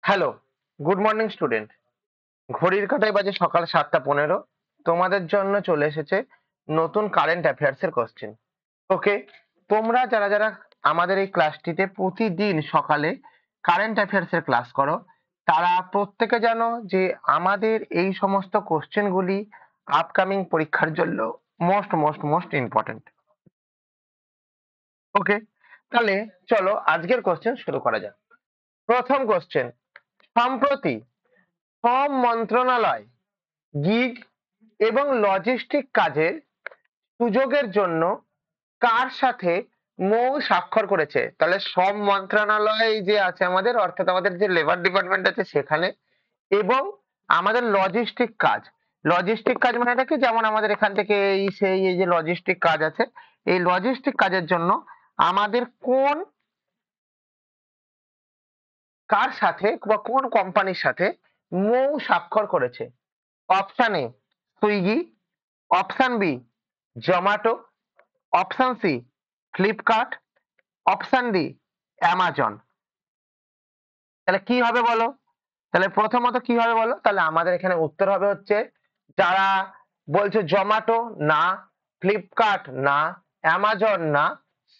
Hello, good morning student. ঘড়ির কাঁটায় বাজে সকাল ৭:১৫। তোমাদের জন্য চলে এসেছে নতুন কারেন্ট অ্যাফেয়ার্স এর কোশ্চেন। ওকে, তোমরা যারা আমাদের এই ক্লাসটিতে প্রতিদিন সকালে কারেন্ট অ্যাফেয়ার্স এর ক্লাস করো, তারা প্রত্যেকে জানো যে আমাদের এই সমস্ত কোশ্চেনগুলি আপকামিং পরীক্ষার জন্য মোস্ট ইম্পর্টেন্ট। ওকে, তাহলে চলো আজকের কোশ্চেন শুরু করা যাক। প্রথম কোশ্চেন, সম্প্রতি শ্রম মন্ত্রণালয় গিগ এবং লজিস্টিক কাজের সুযোগের জন্য কার সাথে মৌ স্বাক্ষর করেছে? তাহলে শ্রম মন্ত্রণালয় যে আছে আমাদের, অর্থাৎ আমাদের যে লেবার ডিপার্টমেন্ট আছে সেখানে, এবং আমাদের লজিস্টিক কাজ মানে এটা কি, যেমন আমাদের এখান থেকে এই যে লজিস্টিক কাজ আছে, এই লজিস্টিক কাজের জন্য আমাদের কার সাথে বা কোন কোম্পানির সাথে মৌ স্বাক্ষর করেছে? Option A Swiggy, option B Zomato, option C Flipkart, option D Amazon. তাহলে কি হবে বলো? তাহলে প্রথমত কি হবে বলো? তাহলে আমাদের এখানে উত্তর হবে হচ্ছে, যারা বলছে জোম্যাটো না, ফ্লিপকার্ট না, অ্যামাজন না,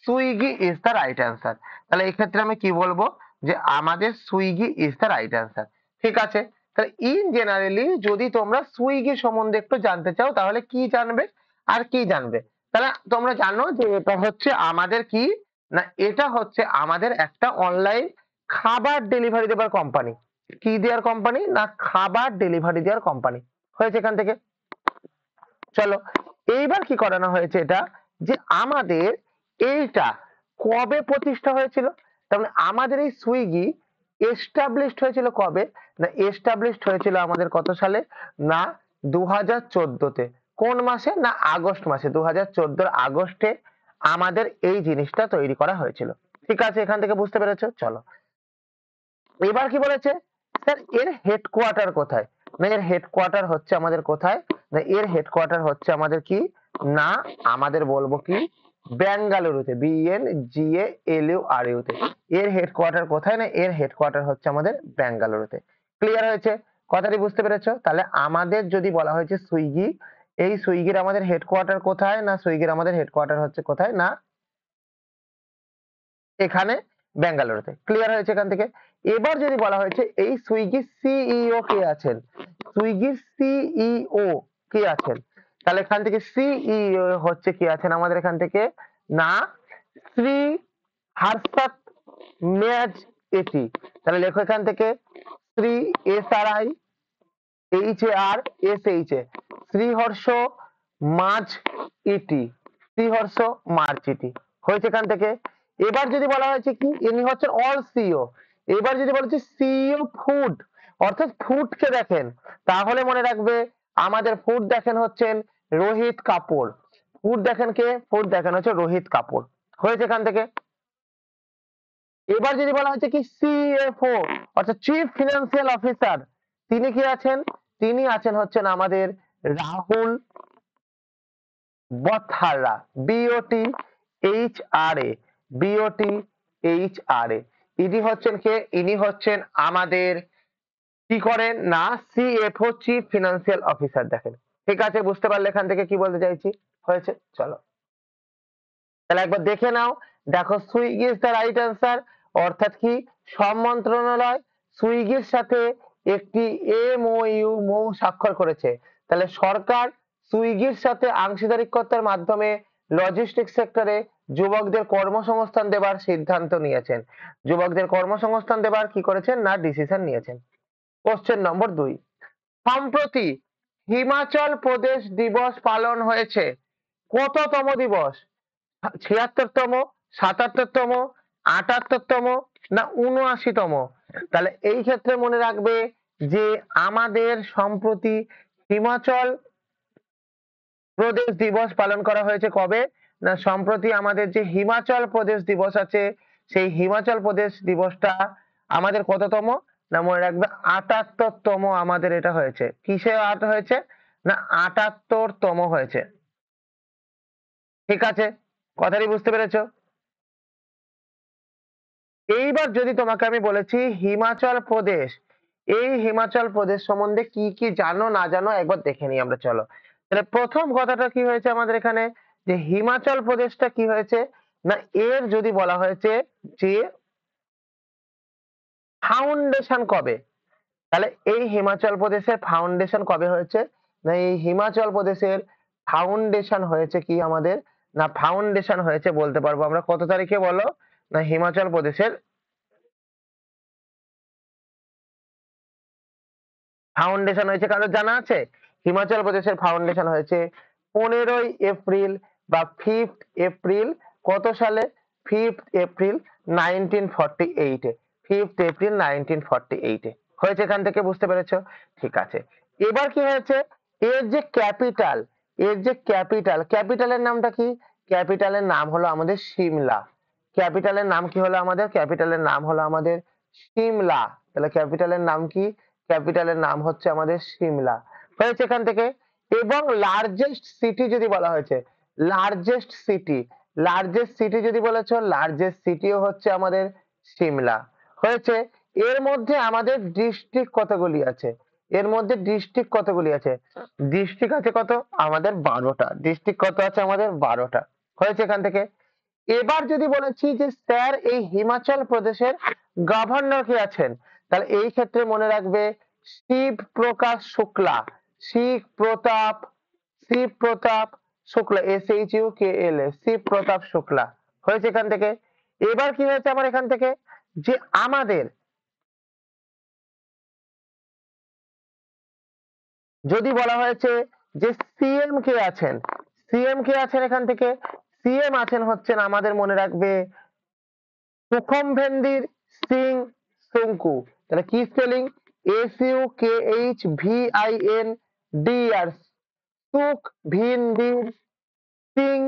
Swiggy is the right answer. তাহলে এই ক্ষেত্রে আমি কি বলবো, যে আমাদের Swiggy is the right answer. ঠিক আছে, তাহলে ইন জেনারেলি যদি তোমরা সুইগি সম্বন্ধে একটু জানতে চাও তাহলে কি জানবে আর কি জানবে? তাহলে তোমরা জানো যে এটা হচ্ছে আমাদের কি, না এটা হচ্ছে আমাদের একটা অনলাইন খাবার ডেলিভারি দেবার কোম্পানি। কি দেওয়ার কোম্পানি? না খাবার ডেলিভারি দেওয়ার কোম্পানি। হয়েছে এখান থেকে। চলো, এইবার কি করানো হয়েছে, এটা যে আমাদের এইটা কবে প্রতিষ্ঠা হয়েছিল? তার মানে আমাদের এই সুইগি এস্টাবলিশড হয়েছিল কবে? না এস্টাবলিশড হয়েছিল আমাদের কত সালে? না 2014-তে। কোন মাসে? না আগস্ট মাসে। 2014-র আগস্টে আমাদের এই জিনিসটা তৈরি করা হয়েছিল। ঠিক আছে, এখান থেকে বুঝতে পেরেছো? চলো, এবার কি বলেছে, স্যার এর হেডকোয়ার্টার কোথায়? না এর হেডকোয়ার্টার হচ্ছে আমাদের কোথায়? না এর হেডকোয়ার্টার হচ্ছে আমাদের কি, না আমাদের বলবো কি বেঙ্গালুরুতে, BNGALURU তে। এর হেডকোয়ার্টার কোথায়? না এর হেডকোয়ার্টার হচ্ছে আমাদের বেঙ্গালুরুতে। ক্লিয়ার হয়েছে? কথাটি বুঝতে পেরেছো? তাহলে আমাদের যদি বলা হয়েছে সুইগি, এই সুইগির আমাদের হেডকোয়ার্টার কোথায়? না সুইগির আমাদের হেডকোয়ার্টার হচ্ছে কোথায়? না এখানে বেঙ্গালুরুতে। ক্লিয়ার হয়েছে এখান থেকে? এবার যদি বলা হয়েছে এই সুইগির সিইও কে আছেন, সুইগির সিইও কে আছেন, তাহলে এখান থেকে সিইও হচ্ছে কি আছেন আমাদের এখান থেকে, না শ্রী হর্ষদ মেজ এটি। তাহলে লেখো এখান থেকে শ্রী SRIHARSH শ্রীহর্ষ মাঝ ইটি, শ্রীহর্ষ মার্চ ইটি। হয়েছে এখান থেকে? এবার যদি বলা হয়েছে কি, ইনি হচ্ছেন অল সিইও। এবার যদি বলেছে সিইও ফুড, অর্থাৎ ফুড কে দেখেন, তাহলে মনে রাখবে আমাদের ফুড দেখেন হচ্ছেন রোহিত কাপুর। ফুড দেখেন কে? ফুড দেখেন হচ্ছে রোহিত কাপুর। হয়েছে এখান থেকে? এবার যদি বলা হচ্ছে কি সিএফও, অর্থাৎ চিফ ফিনান্সিয়াল অফিসার, তিনি কি আছেন? তিনি আছেন হচ্ছেন আমাদের রাহুল বথারা, BOTHRA, BOTHRA। ইনি হচ্ছেন কে? ইনি হচ্ছেন আমাদের কি করেন, না CFO, চিফ ফিনান্সিয়াল অফিসার দেখেন। ঠিক আছে, বুঝতে পারলে এখান থেকে কি বলতে চাইছি? হয়েছে? চলো, তাহলে একবার দেখে নাও। দেখো Swiggy is the right answer, অর্থাৎ কি শ্রম মন্ত্রণালয় সুইগির সাথে একটি MOU মৌ স্বাক্ষর করেছে। তাহলে সরকার সুইগির সাথে অংশীদারিত্বের মাধ্যমে লজিস্টিক সেক্টরে যুবকদের কর্মসংস্থান দেবার সিদ্ধান্ত নিয়েছেন। যুবকদের কর্মসংস্থান দেবার কি করেছেন, না ডিসিশন নিয়েছেন। কোশ্চেন নম্বর 2, সম্প্রতি হিমাচল প্রদেশ দিবস পালন হয়েছে। কততম দিবস? 76তম, 77তম, 78তম, না 79তম? তাহলে এই ক্ষেত্রে মনে রাখবে যে আমাদের সম্প্রতি হিমাচল প্রদেশ দিবস পালন করা হয়েছে কবে? না সম্প্রতি আমাদের যে হিমাচল প্রদেশ দিবস আছে, সেই হিমাচল প্রদেশ দিবসটা আমাদের কততম? না মনে রাখবে 78তম আমাদের এটা হয়েছে। কিসে আট হয়েছে? না 78তম হয়েছে। ঠিক আছে, কথাটি বুঝতে পেরেছো? এইবার যদি তোমাকে আমি বলেছি হিমাচল প্রদেশ, এই হিমাচল প্রদেশ সম্বন্ধে কি কি জানো না জানো একবার দেখে নিই আমরা, চলো। তাহলে প্রথম কথাটা কি হয়েছে আমাদের এখানে, যে হিমাচল প্রদেশটা কি হয়েছে না, এর যদি বলা হয়েছে যে ফাউন্ডেশন কবে, তাহলে এই হিমাচল প্রদেশের ফাউন্ডেশন কবে হয়েছে না, এই হিমাচল প্রদেশের ফাউন্ডেশন হয়েছে কি আমাদের না, ফাউন্ডেশন হয়েছে বলতে পারবো আমরা কত তারিখে বলো না, হিমাচল প্রদেশের ফাউন্ডেশন হয়েছে কারো জানা আছে? হিমাচল প্রদেশের ফাউন্ডেশন হয়েছে 15 এপ্রিল বা 5 এপ্রিল, কত সালে, 5 এপ্রিল 1948-এ, 5 এপ্রিল 1948-এ হয়েছে। এখান থেকে বুঝতে পেরেছো? ঠিক আছে। এবার কি হয়েছে, এর যে ক্যাপিটাল, এর যে ক্যাপিটাল, ক্যাপিটালের নামটা কি, ক্যাপিটালের নাম হলো আমাদের সিমলা। ক্যাপিটালের নাম কি হলো আমাদের, ক্যাপিটালের নাম হলো আমাদের সিমলা। তাহলে ক্যাপিটালের নাম কি, ক্যাপিটালের নাম হচ্ছে আমাদের সিমলা হয়েছে এখান থেকে। এবং লার্জেস্ট সিটি যদি বলা হয়েছে, লার্জেস্ট সিটি, লার্জেস্ট সিটি যদি বলেছো, লার্জেস্ট সিটিও হচ্ছে আমাদের সিমলা হয়েছে। এর মধ্যে আমাদের ডিস্ট্রিক্ট কতগুলি আছে, এর মধ্যে ডিস্ট্রিক্ট কতগুলি আছে, ডিস্ট্রিক্ট আছে কত আমাদের 12টা, ডিস্ট্রিক্ট কত আছে আমাদের 12টা হয়েছে এখান থেকে। এবার যদি বলেছি যে স্যার এই হিমাচল প্রদেশের গভর্নর কে আছেন, তাহলে এই ক্ষেত্রে মনে রাখবে শিব প্রকাশ শুক্লা, শিব প্রতাপ, শিব প্রতাপ শুক্লা, SHUKLA, শিব প্রতাপ শুক্লা হয়েছে এখান থেকে। এবার কি হয়েছে আমার এখান থেকে, যে আমাদের যদি বলা হয়েছে যে সিএম কে আছেন, সিএম কে আছেন এখান থেকে, সিএম আছেন হচ্ছেন আমাদের মনে রাখবে সুখমভেন্দির সিং সুঙ্কু। তাহলে কি spelling, SUKHVINDR, Sukhvinder Singh,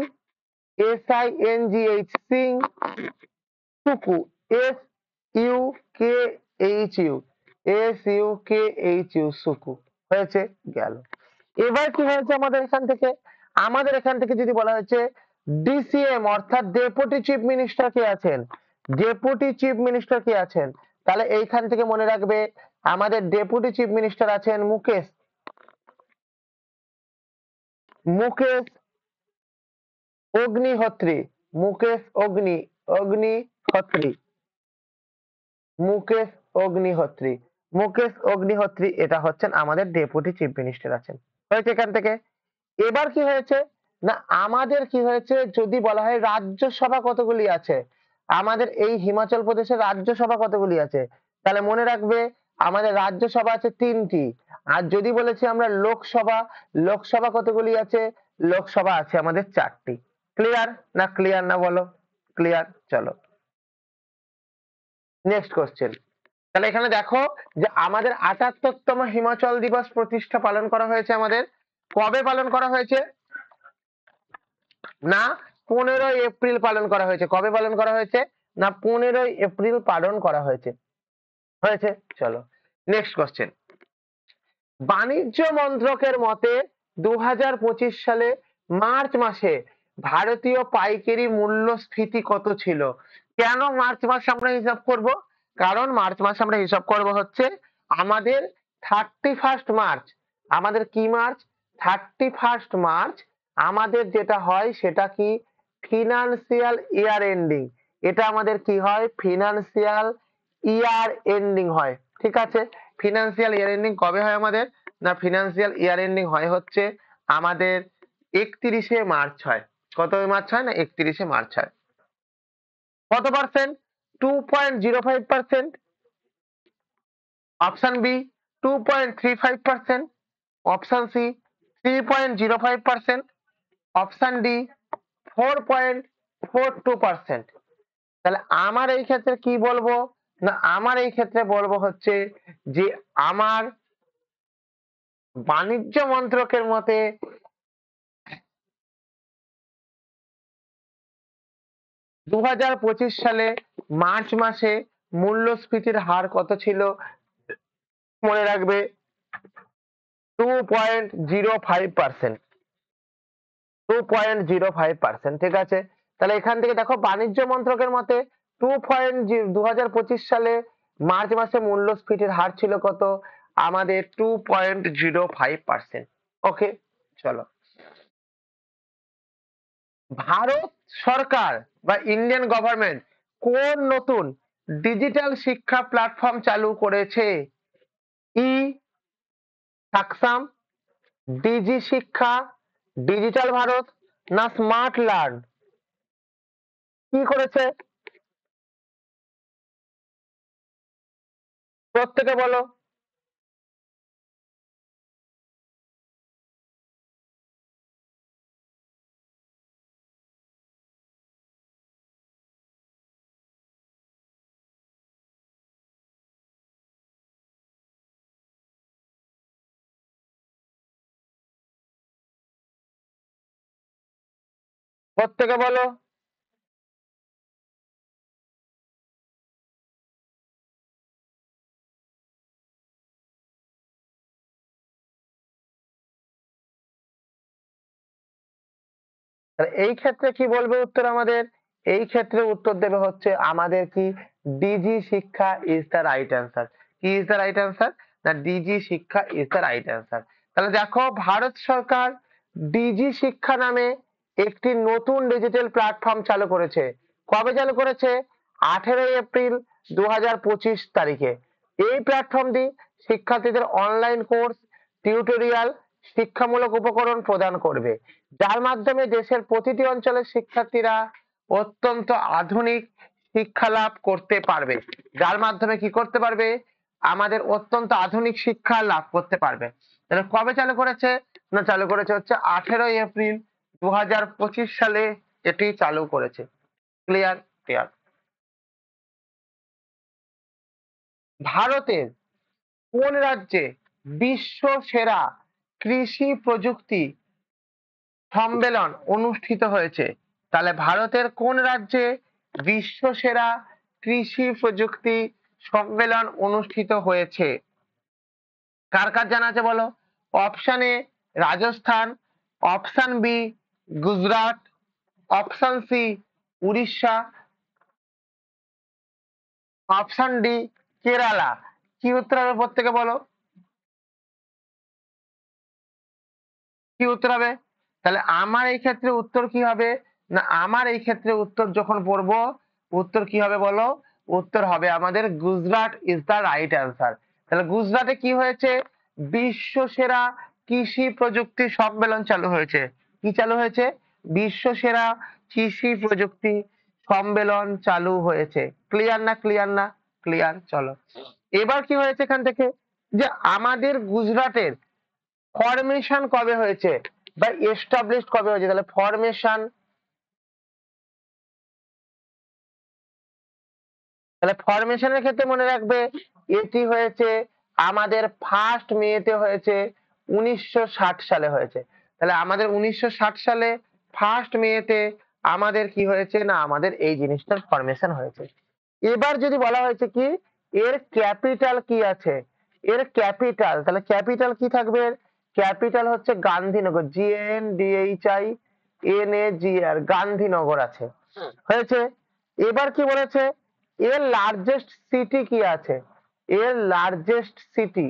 SINGH, Singh Sukhu, SUKHU, Sukhu হয়েছে গেল। এবার কি হয়েছে আমাদের এখান থেকে, আমাদের এখান থেকে যদি বলা হয়েছে DCM অর্থাৎ ডেপুটি চিফ মিনিস্টার কে আছেন, ডেপুটি চিফ মিনিস্টার কে আছেন, তাহলে এইখান থেকে মনে রাখবে আমাদের ডেপুটি চিফ মিনিস্টার আছেন মুকেশ, মুকেশ অগ্নিহোত্রী, মুকেশ অগ্নিহোত্রী, মুকেশ অগ্নিহোত্রী, মুকেশ অগ্নিহোত্রী এটা হচ্ছেন আমাদের ডেপুটি চিফ মিনিস্টার আছেন হয়েছে এখান থেকে। এবার কি হয়েছে না, আমাদের কি হয়েছে যদি বলা হয় রাজ্যসভা কতগুলি আছে, আমাদের এই হিমাচল প্রদেশের রাজ্যসভা কতগুলি আছে, তাহলে মনে রাখবে আমাদের রাজ্যসভা আছে 3টি। আর যদি বলেছি আমরা লোকসভা, লোকসভা কতগুলি আছে, লোকসভা আছে আমাদের 4টি। ক্লিয়ার না, ক্লিয়ার না বলো, ক্লিয়ার। চলো নেক্সট কোশ্চেন। তাহলে এখানে দেখো যে আমাদের 78তম হিমাচল দিবস প্রতিষ্ঠা পালন করা হয়েছে আমাদের, কবে পালন করা হয়েছে না, 15 এপ্রিল পালন করা হয়েছে। কবে পালন করা হয়েছে না, 15 এপ্রিল পালন করা হয়েছে হয়েছে। চলো নেক্সট কোশ্চেন। বাণিজ্য মন্ত্রকের মতে 2025 সালে মার্চ মাসে ভারতীয় পাইকারি মূল্যস্ফীতি কত ছিল? কেন মার্চ মাস আমরা হিসাব করব, কারণ মার্চ মাস আমরা হিসাব করব হচ্ছে আমাদের 31 মার্চ, আমাদের কি মার্চ, 31 মার্চ আমাদের যেটা হয় সেটা কি ফিনান্সিয়াল ইয়ার এন্ডিং, এটা আমাদের কি হয় ফিনান্সিয়াল ইয়ার এন্ডিং হয়। ঠিক আছে, ফিনান্সিয়াল ইয়ার এন্ডিং কবে হয় আমাদের না, ফিনান্সিয়াল ইয়ার এন্ডিং হয় হচ্ছে আমাদের 31 মার্চ হয়। কত মার্চ হয় না, 31 মার্চ হয়। কত percent, 2.05%, option B 2.35%, option C 3.05%, option D 4.42%। তাহলে আমার এই ক্ষেত্রে কি বলবো না, আমার এই ক্ষেত্রে বলবো হচ্ছে যে আমার বাণিজ্য মন্ত্রকের মতে 2025 সালে মার্চ মাসে মূল্যস্ফীতির হার কত ছিল, মনে রাখবে 2.05%, 2.05%। ঠিক আছে, তাহলে এখান থেকে দেখো বাণিজ্য মন্ত্রকের মতে 2025 সালে মার্চ মাসে মূল্যস্ফীতির হার ছিল কত? আমাদের 2.05%। ওকে, চলো। ভারত সরকার বা ইন্ডিয়ান গভর্নমেন্ট কোন নতুন ডিজিটাল শিক্ষা প্ল্যাটফর্ম চালু করেছে? ই সাক্ষাম, ডিজি শিক্ষা, ডিজিটাল ভারত না স্মার্ট লার্ন? কি করেছে? প্রত্যেকে বলো। প্রত্যেকে বলো। এই ক্ষেত্রে কি বলবে উত্তর আমাদের? এই ক্ষেত্রে উত্তর দেবে হচ্ছে আমাদের কি ডিজি শিক্ষা ইজ দ্য রাইট অ্যান্সার। কি ইজ দ্য রাইট অ্যান্সার? না ডিজি শিক্ষা ইজ দ্য রাইট অ্যান্সার। তাহলে দেখো ভারত সরকার ডিজি শিক্ষা নামে একটি নতুন ডিজিটাল প্ল্যাটফর্ম চালু করেছে। কবে চালু করেছে? 18 এপ্রিল 2025 তারিখে। এই প্ল্যাটফর্মটি শিক্ষার্থীদের অনলাইন কোর্স, টিউটোরিয়াল, শিক্ষামূলক উপকরণ প্রদান করবে, যার মাধ্যমে দেশের প্রতিটি অঞ্চলের শিক্ষার্থীরা অত্যন্ত আধুনিক শিক্ষা লাভ করতে পারবে। যার মাধ্যমে কি করতে পারবে? আমাদের অত্যন্ত আধুনিক শিক্ষা লাভ করতে পারবে। তাহলে কবে চালু করেছে? না চালু করেছে হচ্ছে 18 এপ্রিল 2025 সালে এটি চালু করেছে। ক্লিয়ার? ক্লিয়ার। ভারতের কোন রাজ্যে বিশ্ব সেরা কৃষি প্রযুক্তি সম্মেলন অনুষ্ঠিত হয়েছে? তাহলে ভারতের কোন রাজ্যে বিশ্ব সেরা কৃষি প্রযুক্তি সম্মেলন অনুষ্ঠিত হয়েছে? কার কার জানা আছে বলো? Option A Rajasthan, option B Gujarat, option C Odisha, option D Kerala. কি উত্তর হবে প্রত্যেকে বলো? কি উত্তর হবে? তাহলে আমার এই ক্ষেত্রে উত্তর কি হবে? না আমার এই ক্ষেত্রে উত্তর যখন পড়বো, উত্তর কি হবে বলো? উত্তর হবে আমাদের Gujarat is the right answer. তাহলে গুজরাটে কি হয়েছে? বিশ্ব সেরা কৃষি প্রযুক্তি সম্মেলন চালু হয়েছে। কি চালু হয়েছে? বিশ্ব সেরা কৃষি প্রযুক্তি সম্মেলন চালু হয়েছে। ক্লিয়ার না? ক্লিয়ার না? ক্লিয়ার। চলো, এবার কি হয়েছে এখান থেকে? যে আমাদের গুজরাটের ফরমেশন কবে হয়েছে বা এস্টাবলিশড কবে হয়েছে? তাহলে ফরমেশন, তাহলে ফরমেশনের ক্ষেত্রে মনে রাখবে এটি হয়েছে আমাদের 1 মে হয়েছে, 1960 সালে হয়েছে। তাহলে আমাদের 1960 সালে 1 মে আমাদের কি হয়েছে? না আমাদের এই জিনিসটার ফরমেশন হয়েছে। এবার যদি বলা হয়েছে কি এর ক্যাপিটাল কি আছে? এর ক্যাপিটাল, তাহলে ক্যাপিটাল কি থাকবে? ক্যাপিটাল হচ্ছে গান্ধীনগর, GNDHINAGR, গান্ধীনগর আছে। হয়েছে। এবার কি বলেছে? এর লার্জেস্ট সিটি কি আছে? এর লার্জেস্ট সিটি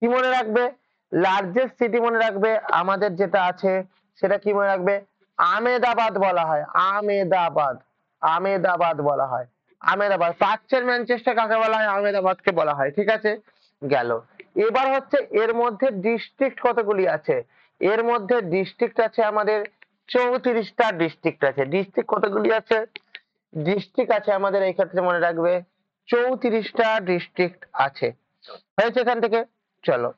কি মনে রাখবে? লার্জেস্ট সিটি মনে রাখবে আমাদের যেটা আছে সেটা কি মনে রাখবে? আমেদাবাদ বলা হয়। আমেদাবাদ, আমেদাবাদ বলা হয়। আমেদাবাদ। প্রাচ্যের ম্যানচেস্টার কাকে বলা হয়? আমেদাবাদকে বলা হয়। ঠিক আছে, গেল। এবার হচ্ছে এর মধ্যে ডিস্ট্রিক্ট কতগুলি আছে? এর মধ্যে ডিস্ট্রিক্ট আছে আমাদের 34টা ডিস্ট্রিক্ট আছে। ডিস্ট্রিক্ট কতগুলি আছে? ডিস্ট্রিক্ট আছে আমাদের এই ক্ষেত্রে মনে রাখবে 34টা ডিস্ট্রিক্ট আছে। হয়েছে এখান থেকে? চলো,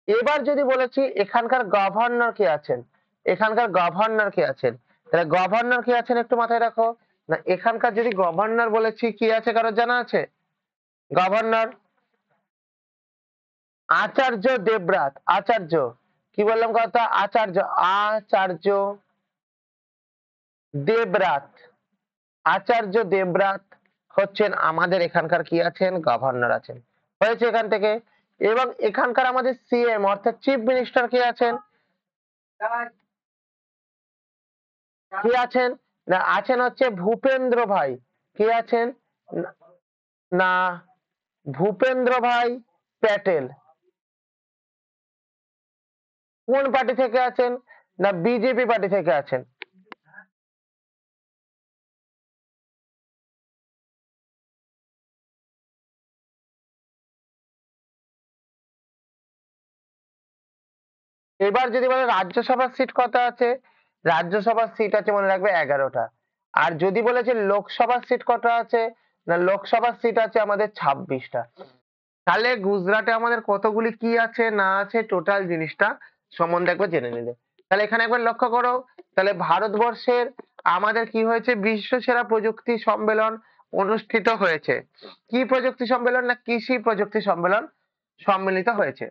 এবার যদি বলেছি এখানকার গভর্নর কে আছেন, এখানকার গভর্নর কে আছেন, তাহলে গভর্নর কে আছেন একটু মাথায় রাখো। না এখানকার যদি গভর্নর বলেছি কি আছে কারোর জানা আছে? গভর্নর আচার্য দেবব্রত। আচার্য, কি বললাম কথা? আচার্য, আচার্য দেবব্রত। আচার্য দেবব্রত হচ্ছেন আমাদের এখানকার কি আছেন? গভর্নর আছেন। হয়েছে এখান থেকে। এবং এখানকার আমাদের সিএম অর্থাৎ চিফ মিনিস্টার কে আছেন? কে আছেন? না আছেন হচ্ছে ভূপেন্দ্র ভাই। কে আছেন? না না, ভূপেন্দ্র ভাই প্যাটেল। কোন পার্টি থেকে আছেন? না বিজেপি পার্টি থেকে আছেন। এবার যদি বলে রাজ্যসভার সিট কত আছে, রাজ্যসভার সিট আছে মনে রাখবে 11টা। আর যদি বলে যে লোকসভার সিট কত আছে, না লোকসভার সিট আছে আমাদের 26টা। তাহলে গুজরাটে আমাদের কতগুলি কি আছে না আছে টোটাল জিনিসটা সম্বন্ধে একবার জেনে নিলে। তাহলে এখানে একবার লক্ষ্য করো, তাহলে ভারতবর্ষের আমাদের কি হয়েছে, বিশ্ব সেরা প্রযুক্তি সম্মেলন অনুষ্ঠিত হয়েছে। কি প্রযুক্তি সম্মেলন? না কৃষি প্রযুক্তি সম্মেলন সম্মিলিত হয়েছে।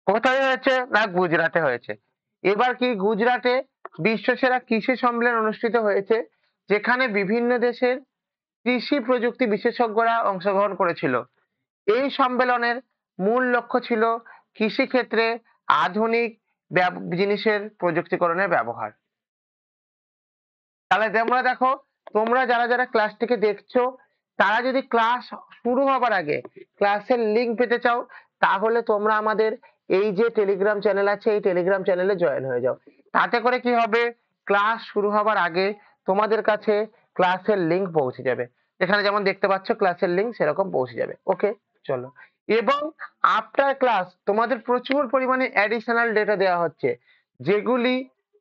কোথায় হয়েছে? না গুজরাটে হয়েছে। এবার কি গুজরাটে বিশ্বসেরা কৃষি সম্মেলন অনুষ্ঠিত হয়েছে, যেখানে বিভিন্ন দেশের কৃষি প্রযুক্তি বিশেষজ্ঞরা অংশগ্রহণ করেছিল। এই সম্মেলনের মূল লক্ষ্য ছিল কৃষিক্ষেত্রে আধুনিক জিনিসের প্রযুক্তিকরণের ব্যবহার। তাহলে তোমরা দেখো, তোমরা যারা যারা ক্লাসটিকে দেখছো, তারা যদি ক্লাস শুরু হবার আগে ক্লাসের লিঙ্ক পেতে চাও, তাহলে তোমরা আমাদের এই যে টেলিগ্রাম চ্যানেল আছে, এই টেলিগ্রাম চ্যানেলে জয়েন হয়ে যাও। তাতে করে কি হবে, ক্লাস শুরু হবার আগে তোমাদের কাছে ক্লাসের লিঙ্ক পৌঁছে যাবে। এখানে যেমন দেখতে পাচ্ছ ক্লাসের লিঙ্ক সেরকম পৌঁছে যাবে। ওকে, চলো। এবং আফটার ক্লাস তোমাদের প্রচুর পরিমাণে অ্যাডিশনাল ডেটা দেওয়া হচ্ছে, যেগুলি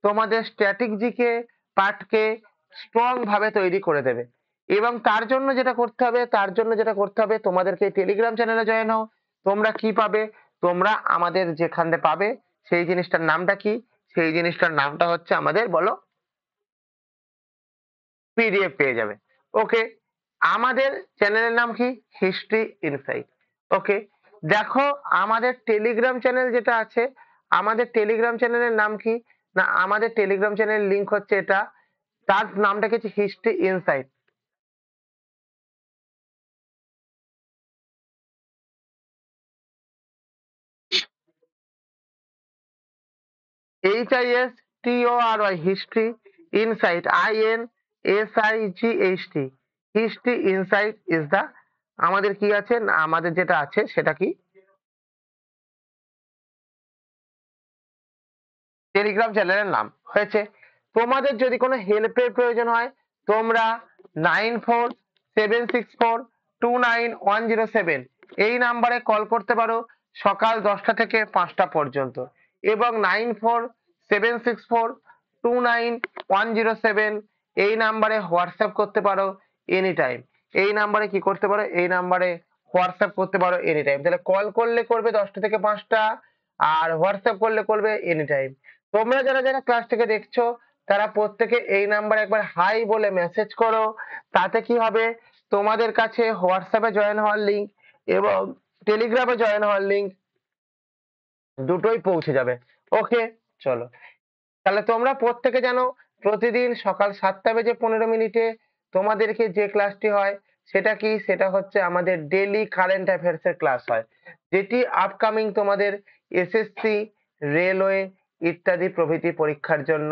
তোমাদের স্ট্যাটিক জিকে পার্টকে স্ট্রং ভাবে তৈরি করে দেবে। এবং তার জন্য যেটা করতে হবে তোমাদেরকে টেলিগ্রাম চ্যানেলে জয়েন হও। তোমরা কি পাবে? তোমরা আমাদের যেখানে পাবে সেই জিনিসটার নামটা কি? সেই জিনিসটার নামটা হচ্ছে আমাদের, বলো, পিডিএফ পেয়ে যাবে। ওকে, আমাদের চ্যানেলের নাম কি? History insight. ওকে, দেখো আমাদের টেলিগ্রাম চ্যানেল যেটা আছে, আমাদের টেলিগ্রাম চ্যানেলের নাম কি? না আমাদের টেলিগ্রাম চ্যানেলের লিংক হচ্ছে এটা, তার নামটা কি? History insight. HISTORY, history insight, INSIGHT, history insight is the আমাদের কি আছে, না আমাদের যেটা আছে সেটা কি? টেলিগ্রাম চ্যানেলের নাম হয়েছে। তোমাদের যদি কোনো হেল্পের প্রয়োজন হয়, তোমরা 9476429107 এই নাম্বারে কল করতে পারো সকাল 10টা থেকে 5টা পর্যন্ত, এবং 9476429107 এই নাম্বারে হোয়াটসঅ্যাপ করতে পারো এনি টাইম। এই নাম্বারে কি করতে পারো? এই নাম্বারে হোয়াটসঅ্যাপ করতে পারো এনি টাইম। তাহলে কল করলে করবে 10টা থেকে 5টা, আর হোয়াটসঅ্যাপ করলে করবে এনি টাইম। তোমরা যারা যারা ক্লাসটিকে দেখছো, তারা প্রত্যেকে এই নাম্বারে একবার হাই বলে মেসেজ করো। তাতে কি হবে, তোমাদের কাছে হোয়াটসঅ্যাপে জয়েন হওয়ার লিঙ্ক এবং টেলিগ্রামে জয়েন হওয়ার লিঙ্ক দুটোই পৌঁছে যাবে। ওকে, চলো। তাহলে তোমরা প্রত্যেকে জানো, প্রতিদিন সকাল 7টা বেজে 15 মিনিটে তোমাদেরকে যে ক্লাসটি হয় সেটা কি? সেটা হচ্ছে আমাদের ডেইলি কারেন্ট অ্যাফেয়ার্স এর ক্লাস হয়, যেটি আপকামিং তোমাদের এসএসসি, রেলওয়ে ইত্যাদি প্রভৃতি পরীক্ষার জন্য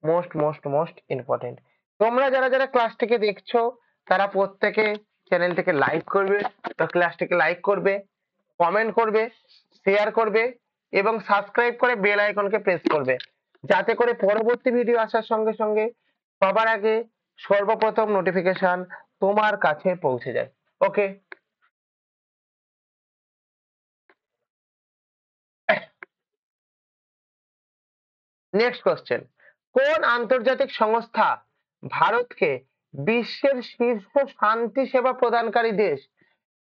মোস্ট মোস্ট মোস্ট ইম্পর্টেন্ট। তোমরা যারা যারা ক্লাসটিকে দেখছো, তারা প্রত্যেকে চ্যানেলটিকে লাইক করবে, বা ক্লাসটিকে লাইক করবে, কমেন্ট করবে, শেয়ার করবে, এবং সাবস্ক্রাইব করে বেল আইকনকে প্রেস করবে, যাতে করে পরবর্তী ভিডিও আসার সঙ্গে সঙ্গে সবার আগে সর্বপ্রথম নোটিফিকেশন তোমার কাছে পৌঁছে যায়। ওকে, নেক্সট কোশ্চেন। কোন আন্তর্জাতিক সংস্থা ভারতকে বিশ্বের শীর্ষ শান্তি সেবা প্রদানকারী দেশ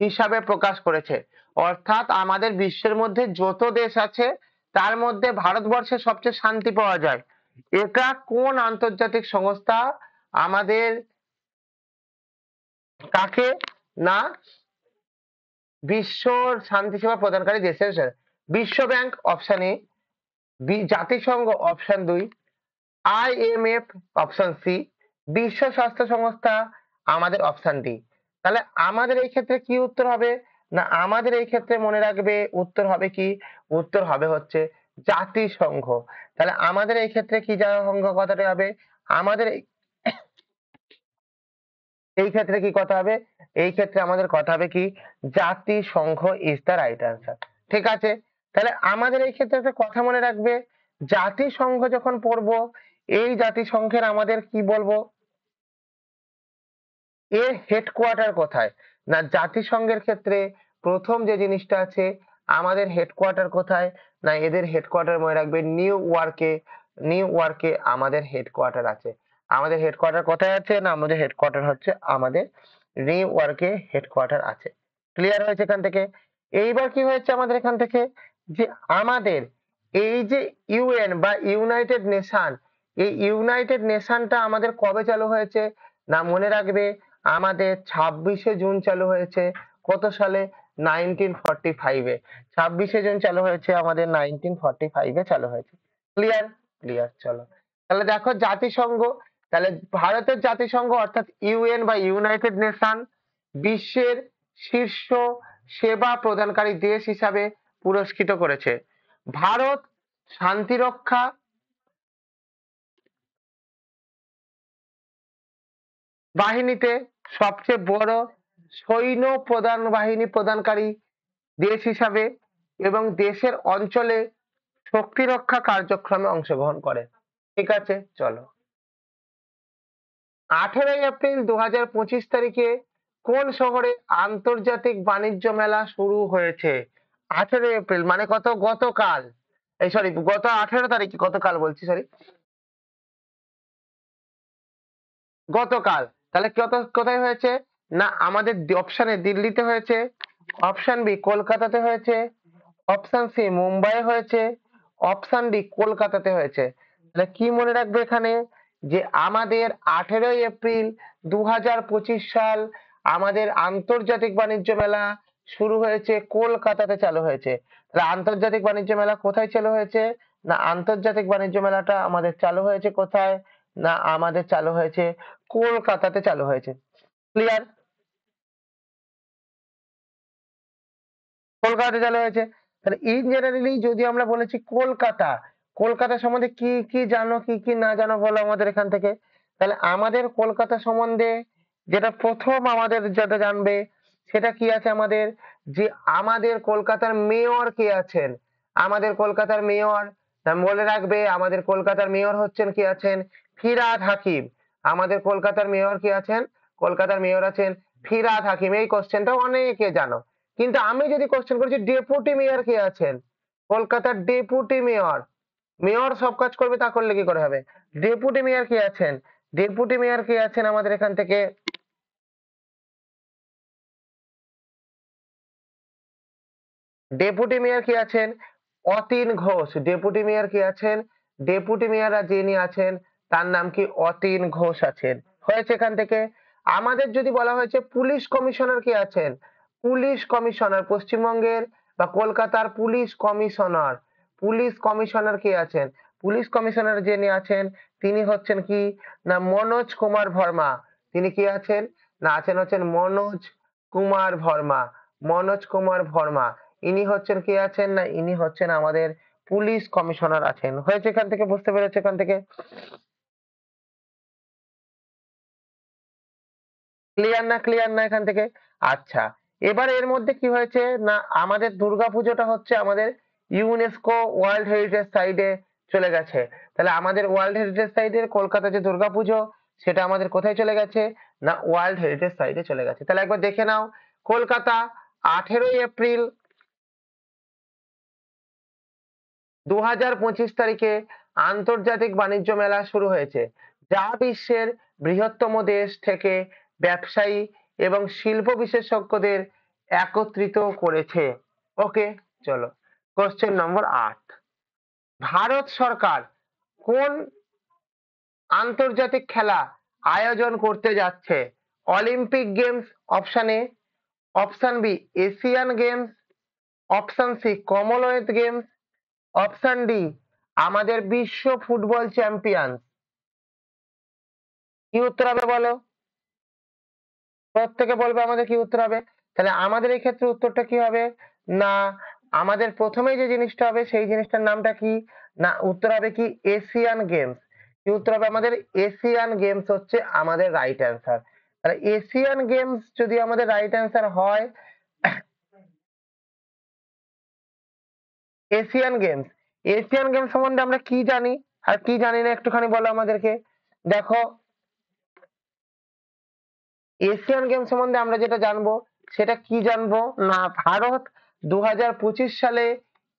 হিসাবে প্রকাশ করেছে? অর্থাৎ আমাদের বিশ্বের মধ্যে যত দেশ আছে, তার মধ্যে ভারতবর্ষে সবচেয়ে শান্তি পাওয়া যায়। এটা কোন আন্তর্জাতিক সংস্থা আমাদের কাকে, না বিশ্ব শান্তি সেবা প্রদানকারী দেশের? বিশ্ব ব্যাংক অপশন এ, জাতিসংঘ অপশন 2, IMF অপশন সি, বিশ্ব স্বাস্থ্য সংস্থা আমাদের অপশন ডি। তাহলে আমাদের এই ক্ষেত্রে কি উত্তর হবে? না আমাদের এই ক্ষেত্রে মনে রাখবে উত্তর হবে কি? উত্তর হবে হচ্ছে জাতিসংঘ। তাহলে আমাদের এই ক্ষেত্রে কি সংঘ কথাটা হবে? আমাদের এই ক্ষেত্রে কি কথা হবে? এই ক্ষেত্রে আমাদের কথা হবে কি, জাতিসংঘ ইজ দ্য রাইট আনসার। ঠিক আছে, তাহলে আমাদের এই ক্ষেত্রে একটা কথা মনে রাখবে, জাতিসংঘ যখন পড়বো, এই জাতিসংঘের আমাদের কি বলবো, এর হেডকোয়ার্টার কোথায়? না, জাতিসংঘের ক্ষেত্রে প্রথম যে জিনিসটা আছে, আমাদের হেডকোয়ার্টার কোথায়? না, এদের হেডকোয়ার্টার মনে রাখবে নিউ ইয়র্কে। নিউ ইয়র্কে আমাদের হেডকোয়ার্টার আছে। আমাদের হেডকোয়ার্টার কোথায় আছে? না, আমাদের হেডকোয়ার্টার হচ্ছে আমাদের নিউ ইয়র্কে হেডকোয়ার্টার আছে। ক্লিয়ার হয়েছে এখান থেকে? এইবার কি হয়েছে আমাদের এখান থেকে, যে আমাদের এই যে ইউএন বা ইউনাইটেড নেশন, এই ইউনাইটেড নেশনটা আমাদের কবে চালু হয়েছে? না, মনে রাখবে আমাদের 26শে জুন চালু হয়েছে। কত সালে? 1945-এ। 26শে জুন চালু হয়েছে আমাদের, 1945-এ চালু হয়েছে। ক্লিয়ার? ক্লিয়ার। চলো, তাহলে দেখো জাতিসংঘ, তাহলে ভারতের জাতিসংঘ অর্থাৎ ইউএন বা ইউনাইটেড নেশন বিশ্বের শীর্ষ সেবা প্রদানকারী দেশ হিসাবে পুরস্কৃত করেছে। ভারত শান্তিরক্ষা বাহিনীতে সবচেয়ে বড় সৈন্য প্রধান বাহিনী প্রদানকারী দেশ হিসাবে এবং দেশের অঞ্চলে শক্তি রক্ষা কার্যক্রমে অংশগ্রহণ করে। ঠিক আছে, চলো। 18 এপ্রিল 2025 তারিখে কোন শহরে আন্তর্জাতিক বাণিজ্য মেলা শুরু হয়েছে? 18 এপ্রিল মানে কত? গতকাল। এই সরি, গত 18 তারিখে, গতকাল বলছি, সরি, গতকাল। তাহলে কোথায় হয়েছে? না, আমাদের অপশানে দিল্লিতে হয়েছে, অপশন বি কলকাতাতে হয়েছে, অপশন সি মুম্বাই হয়েছে, অপশন ডি কলকাতাতে হয়েছে। তাহলে কি মনে রাখবে এখানে, যে আমাদের 18 এপ্রিল 2025 সাল আমাদের আন্তর্জাতিক বাণিজ্য মেলা শুরু হয়েছে, কলকাতাতে চালু হয়েছে। তাহলে আন্তর্জাতিক বাণিজ্য মেলা কোথায় চালু হয়েছে? না, আন্তর্জাতিক বাণিজ্য মেলাটা আমাদের চালু হয়েছে কোথায়? না, আমাদের চালু হয়েছে কলকাতাতে চালু হয়েছে। ক্লিয়ার? কলকাতাতে চালু হয়েছে। তাহলে ইন জেনারেলি যদি আমরা বলেছি কলকাতা, কলকাতা সম্বন্ধে কি কি জানো, কি কি না জানো বলো আমাদের এখান থেকে। তাহলে আমাদের কলকাতা সম্বন্ধে যেটা প্রথম আমাদের যেটা জানবে, সেটা কি আছে আমাদের, যে আমাদের কলকাতার মেয়র কে আছেন? আমাদের কলকাতার মেয়র, বলে রাখবে আমাদের কলকাতার মেয়র হচ্ছেন, কি আছেন? ফিরহাদ হাকিম। আমাদের কলকাতার মেয়র কি আছেন? কলকাতার মেয়র আছেন ফিরহাদ হাকিম। এই কোশ্চেনটা অনেকে জানো, কিন্তু আমি যদি কোশ্চেন করছি ডেপুটি মেয়র কে আছেন? কলকাতার ডেপুটি মেয়র। মেয়র সব কাজ করবে তা করলে কি করে হবে? ডেপুটি মেয়র কে আছেন? ডেপুটি মেয়র কে আছেন আমাদের এখান থেকে? ডেপুটি মেয়র কি আছেন? অতীন ঘোষ। ডেপুটি মেয়র কি আছেন? ডেপুটি মেয়র যিনি আছেন তার নাম কি? অতীন ঘোষ আছেন। হয়েছে এখান থেকে? আমাদের যদি বলা হয়েছে পুলিশ কমিশনার কি আছেন? পুলিশ কমিশনার পশ্চিমবঙ্গের বা কলকাতার পুলিশ কমিশনার, পুলিশ কমিশনার কি আছেন? পুলিশ কমিশনার যিনি আছেন তিনি হচ্ছেন কি? না, মনোজ কুমার ভার্মা। তিনি কি আছেন? না, হচ্ছেন মনোজ কুমার ভার্মা। মনোজ কুমার ভার্মা ইনি হচ্ছেন, কি আছেন? না, ইনি হচ্ছেন আমাদের পুলিশ কমিশনার আছেন। হয়েছে এখান থেকে? বুঝতে পেরেছে এখান থেকে? ক্লিয়ার না? ক্লিয়ার না এখান থেকে? আচ্ছা, এবার এর মধ্যে কি হয়েছে, না আমাদের দুর্গাপুজোটা হচ্ছে আমাদের ইউনেস্কো ওয়ার্ল্ড হেরিটেজ সাইটে চলে গেছে। তাহলে আমাদের ওয়ার্ল্ড হেরিটেজ সাইটের কলকাতা যে দুর্গাপুজো, সেটা আমাদের কোথায় চলে গেছে? না, ওয়ার্ল্ড হেরিটেজ সাইটে চলে গেছে। তাহলে একবার দেখে নাও, কলকাতা 18 এপ্রিল 2025 তারিখে আন্তর্জাতিক বাণিজ্য মেলা শুরু হয়েছে, যা বিশ্বের বৃহত্তম দেশ থেকে ব্যবসায়ী এবং শিল্প বিশেষজ্ঞদের একত্রিত করেছে। ওকে, চলো, কোশ্চেন নম্বর 8। ভারত সরকার কোন আন্তর্জাতিক খেলা আয়োজন করতে যাচ্ছে? Olympic games option A, option B Asian games, option C Commonwealth games, option D আমাদের বিশ্ব ফুটবল চ্যাম্পিয়ন। কি উত্তর হবে বলো? প্রত্যেকে বলবে আমাদের কি উত্তর হবে। তাহলে আমাদের এই ক্ষেত্রে উত্তরটা কি হবে? না, আমাদের প্রথমেই যে জিনিসটা হবে সেই জিনিসটার নামটা কি? না উত্তর হবে কি এশিয়ান গেমস। কি উত্তর হবে আমাদের এশিয়ান গেমস হচ্ছে আমাদের রাইট অ্যান্সার। তাহলে এশিয়ান গেমস যদি আমাদের রাইট অ্যান্সার হয়, এশিয়ান গেমস, এশিয়ান গেমস সম্বন্ধে আমরা কি জানি আর কি জানি না একটুখানি বলো আমাদেরকে। দেখো, এশিয়ান গেম সম্বন্ধে আমরা যেটা জানবো সেটা কি জানবো না ভারত 2025 সালে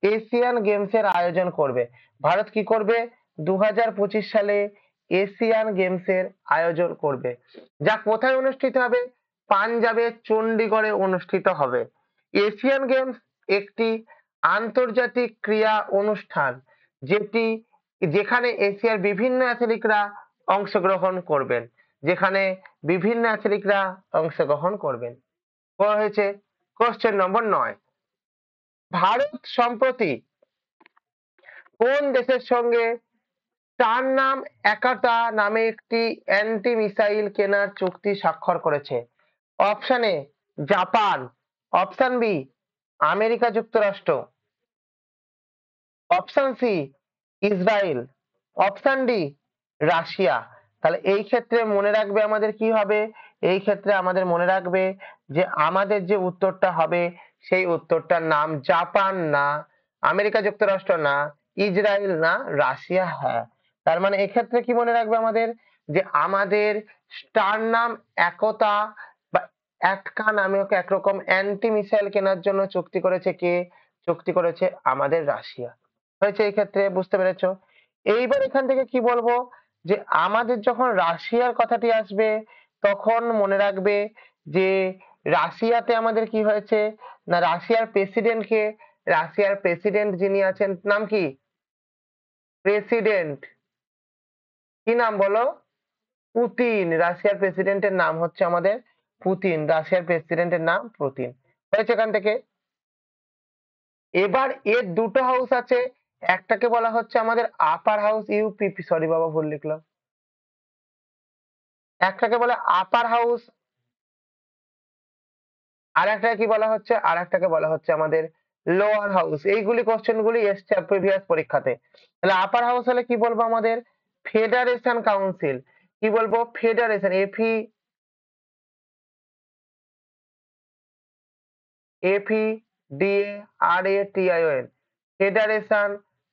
এশিয়ান গেমস এর আয়োজন করবে। ভারত কি করবে? 2025 সালে এশিয়ান গেমস এর আয়োজন করবে, যা কোথায় অনুষ্ঠিত হবে? পাঞ্জাবের চণ্ডীগড়ে অনুষ্ঠিত হবে। এশিয়ান গেমস একটি আন্তর্জাতিক ক্রীড়া অনুষ্ঠান যেটি যেখানে এশিয়ার বিভিন্ন অ্যাথলিটরা অংশগ্রহণ করবেন, যেখানে বিভিন্ন অ্যাথলিটরা অংশগ্রহণ করবেন। বলা হয়েছে কোশ্চেন নম্বর 9, ভারত সম্প্রতি কোন দেশের সঙ্গে তার নাম একাতা নামে একটি অ্যান্টি মিসাইল কেনার চুক্তি স্বাক্ষর করেছে? Option A Japan, option B America যুক্তরাষ্ট্র, option C Israel, option D Russia. তাহলে এই ক্ষেত্রে মনে রাখবে আমাদের কি হবে? এই ক্ষেত্রে আমাদের মনে রাখবে যে আমাদের যে উত্তরটা হবে সেই উত্তরটার নাম জাপান না, আমেরিকা যুক্তরাষ্ট্র না, ইসরায়েল না, রাশিয়া। হ্যাঁ, তার মানে এক্ষেত্রে কি মনে রাখবে আমাদের? যে আমাদের স্টার নাম একতা বা এককা নামে একরকম অ্যান্টি মিসাইল কেনার জন্য চুক্তি করেছে কে? চুক্তি করেছে আমাদের রাশিয়া। হয়েছে এই ক্ষেত্রে, বুঝতে পেরেছো? এইবার এখান থেকে কি বলবো যে আমাদের যখন রাশিয়ার কথাটি আসবে তখন মনে রাখবে যে রাশিয়াতে আমাদের কি হয়েছে না রাশিয়ার প্রেসিডেন্ট কে? রাশিয়ার প্রেসিডেন্ট যিনি আছেন নাম কি? প্রেসিডেন্ট কি নাম বলো? পুতিন। রাশিয়ার প্রেসিডেন্টের নাম হচ্ছে আমাদের পুতিন। রাশিয়ার প্রেসিডেন্টের নাম পুতিন। হয়েছে এখান থেকে। এবার এর দুটো হাউস আছে, একটাকে বলা হচ্ছে আমাদের আপার হাউস ইউপিপি, সরি বাবা ভুল লিখলাম, একটাকে বলে আপার হাউস, আর একটাকে কি বলা হচ্ছে? আর একটাকে বলা হচ্ছে আমাদের লোয়ার হাউস। এইগুলি কোশ্চেন গুলি এসছে প্রিভিয়াস পরীক্ষাতে। তাহলে আপার হাউস হলে কি বলবো আমাদের? Federation council. কি বলবো? Federation, FEDARATION, federation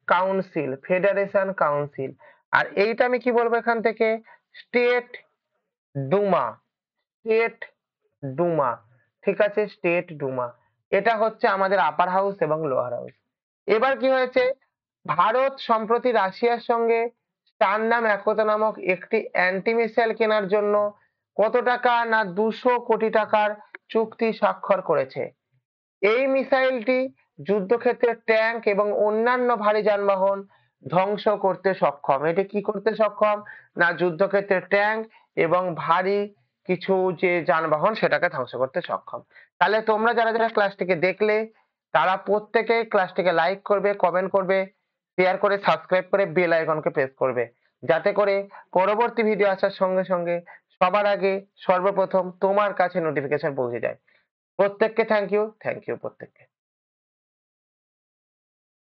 council, federation council. আর এইটা আমি কি বলবো এখান থেকে? State Duma, state Duma. ঠিক আছে, স্টেট ডুমা। এটা হচ্ছে আমাদের আপার হাউস এবং লোয়ার হাউস। এবার কি হয়েছে? ভারত সম্প্রতি রাশিয়ার সঙ্গে তার নাম একতা নামক একটি অ্যান্টি মিসাইল কেনার জন্য কত টাকা? না 200 কোটি টাকার চুক্তি স্বাক্ষর করেছে। এই মিসাইলটি যুদ্ধক্ষেত্রে ট্যাঙ্ক এবং অন্যান্য ভারী যানবাহন ধ্বংস করতে সক্ষম। এটি কি করতে সক্ষম? না যুদ্ধক্ষেত্রে ট্যাঙ্ক এবং ভারী কিছু যে যানবাহন সেটাকে ধ্বংস করতে সক্ষম। তাহলে তোমরা যারা যারা ক্লাসটিকে দেখলে তারা প্রত্যেকে ক্লাসটিকে লাইক করবে, কমেন্ট করবে, শেয়ার করে সাবস্ক্রাইব করে বেল আইকনকে প্রেস করবে, যাতে করে পরবর্তী ভিডিও আসার সঙ্গে সঙ্গে সবার আগে সর্বপ্রথম তোমার কাছে নোটিফিকেশন পৌঁছে যায়। প্রত্যেককে থ্যাংক ইউ, থ্যাংক ইউ প্রত্যেককে।